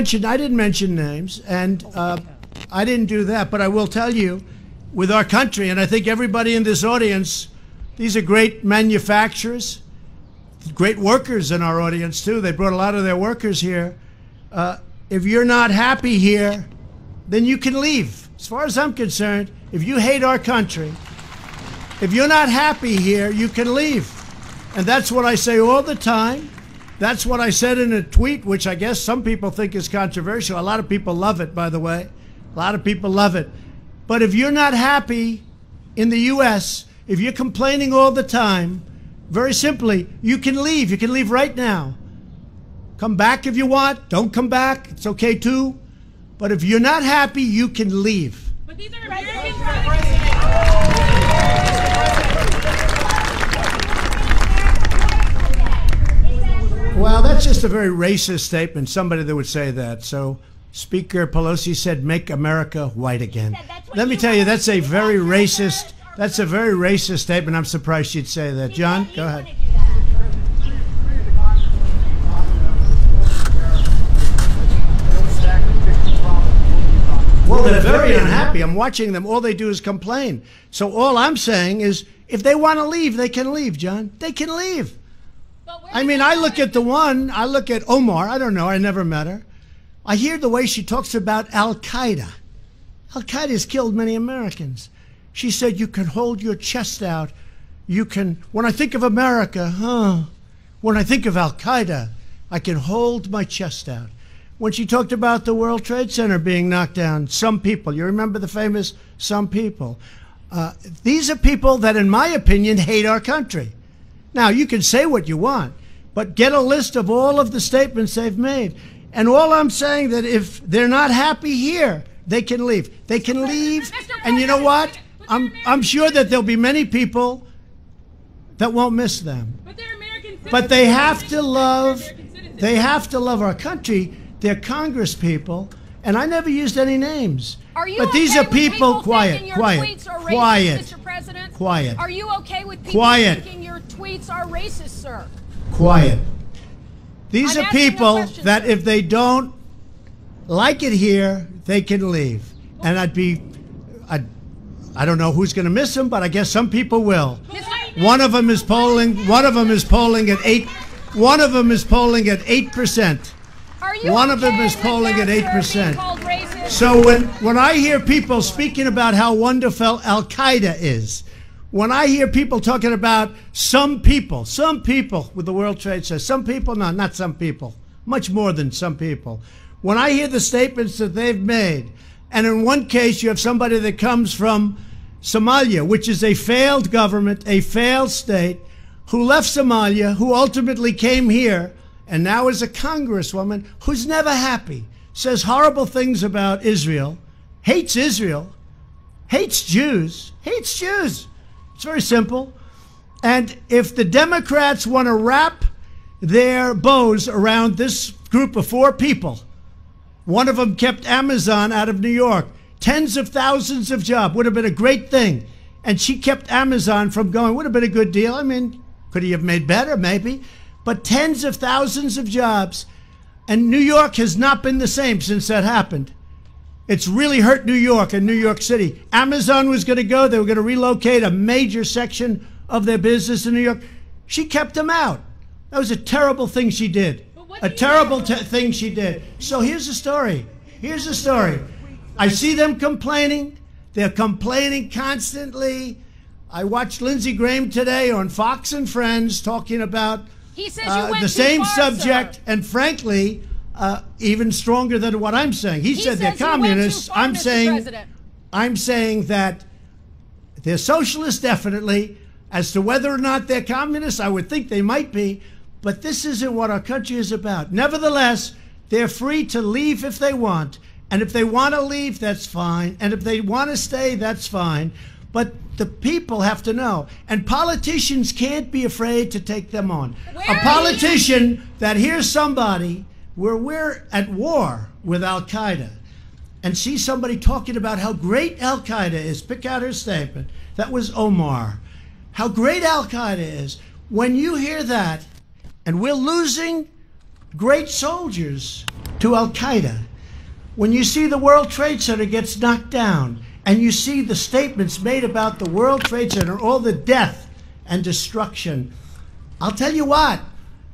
didn't mention names, and I didn't do that, but I will tell you, with our country, and I think everybody in this audience, these are great manufacturers, great workers in our audience too. They brought a lot of their workers here. If you're not happy here, then you can leave. As far as I'm concerned, if you hate our country, if you're not happy here, you can leave. And that's what I say all the time. That's what I said in a tweet, which I guess some people think is controversial. A lot of people love it, by the way. A lot of people love it. But if you're not happy in the U.S., if you're complaining all the time, very simply, you can leave. You can leave right now. Come back if you want. Don't come back. It's okay too. But if you're not happy, you can leave. But these are American Well, that's just a very racist statement, somebody that would say that. So Speaker Pelosi said, make America white again. Let me tell you, that's a very racist statement. I'm surprised she'd say that. John, go ahead. Well, they're very unhappy. I'm watching them. All they do is complain. So all I'm saying is, if they want to leave, they can leave, John. They can leave. I mean, I look at Omar. I don't know. I never met her. I hear the way she talks about Al-Qaeda. Al-Qaeda has killed many Americans. She said, you can hold your chest out. You can, when I think of America, when I think of Al-Qaeda, I can hold my chest out. When she talked about the World Trade Center being knocked down, some people, you remember the famous some people. These are people that, in my opinion, hate our country. Now, you can say what you want, but get a list of all of the statements they've made. And all I'm saying that if they're not happy here, they can leave. They can leave, and you know what? I'm sure that there'll be many people that won't miss them. But they're American citizens. But they have to love our country. They're Congress people, and I never used any names. Are you but okay these are with people thinking your quiet, tweets are racist, Mr. President? Quiet. Are you okay with people thinking your tweets are racist, sir? Quiet. These I'm are people question, that sir. if they don't like it here, they can leave. And I don't know who's going to miss them, but I guess some people will. One of them is polling at 8%. One of them is polling at 8%. So when I hear people speaking about how wonderful Al-Qaeda is, when I hear people talking about some people with the World Trade Center, some people, no, not some people, much more than some people. When I hear the statements that they've made, and in one case you have somebody that comes from Somalia, which is a failed government, a failed state, who left Somalia, who ultimately came here, and now is a congresswoman who's never happy, says horrible things about Israel, hates Jews, hates Jews. It's very simple. And if the Democrats want to wrap their bows around this group of 4 people, one of them kept Amazon out of New York, tens of thousands of jobs, would have been a great thing. And she kept Amazon from going, would have been a good deal. I mean, could he have made better? Maybe. But tens of thousands of jobs. And New York has not been the same since that happened. It's really hurt New York and New York City. Amazon was going to go. They were going to relocate a major section of their business in New York. She kept them out. That was a terrible thing she did. A terrible thing she did. So here's the story. Here's the story. I see them complaining. They're complaining constantly. I watched Lindsey Graham today on Fox and Friends talking about the same subject, and frankly, even stronger than what I'm saying. He said they're communists. I'm saying that they're socialists, definitely. As to whether or not they're communists, I would think they might be. But this isn't what our country is about. Nevertheless, they're free to leave if they want. And if they want to leave, that's fine. And if they want to stay, that's fine. But the people have to know. And politicians can't be afraid to take them on. A politician that hears somebody where we're at war with Al-Qaeda and sees somebody talking about how great Al-Qaeda is, pick out her statement. That was Omar. How great Al-Qaeda is. When you hear that, and we're losing great soldiers to Al-Qaeda, when you see the World Trade Center gets knocked down, and you see the statements made about the World Trade Center, all the death and destruction, I'll tell you what,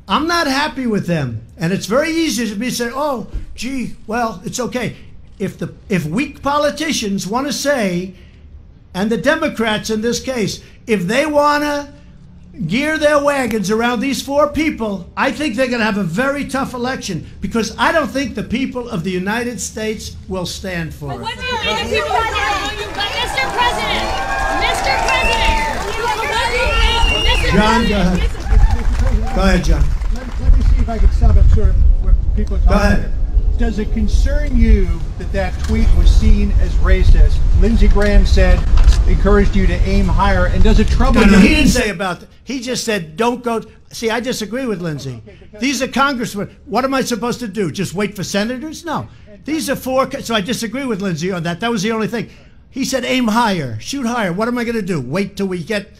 I'm not happy with them. And it's very easy to be say, oh, gee, well, it's okay. If weak politicians want to say, and the Democrats in this case, if they want to gear their wagons around these four people, I think they're going to have a very tough election, because I don't think the people of the United States will stand for it. What do you think the people of Mr. President? Mr. President! John, go ahead. Go ahead, John. Let me see if I can sum up sort of what people are talking about. Go ahead. Does it concern you that that tweet was seen as racist? Lindsey Graham said, encouraged you to aim higher, and does it trouble you? No, he didn't say about that. He just said, don't go. See, I disagree with Lindsey. These are congressmen. What am I supposed to do? Just wait for senators? No. These are four. So I disagree with Lindsey on that. That was the only thing. He said, aim higher, shoot higher. What am I going to do? Wait till we get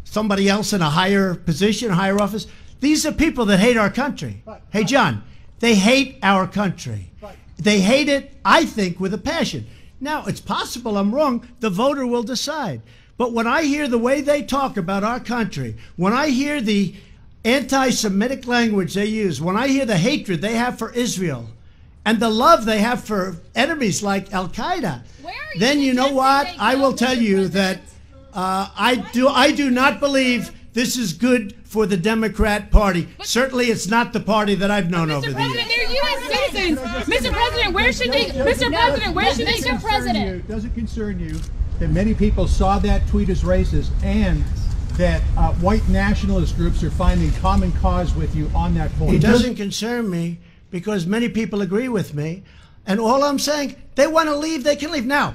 somebody else in a higher position, a higher office? These are people that hate our country. Hey, John, they hate our country. They hate it, I think, with a passion. Now, it's possible I'm wrong. The voter will decide. But when I hear the way they talk about our country, when I hear the anti-Semitic language they use, when I hear the hatred they have for Israel, and the love they have for enemies like Al-Qaeda, then you know what? I will tell you that I do not believe this is good for the Democrat Party. Certainly, it's not the party that I've known over the years. They're U.S. citizens. Mr. President, where should they? Mr. President, where should they? Mr. President, does it concern you that many people saw that tweet as racist, and that white nationalist groups are finding common cause with you on that point? It doesn't concern me, because many people agree with me, and all I'm saying, they want to leave, they can leave. Now,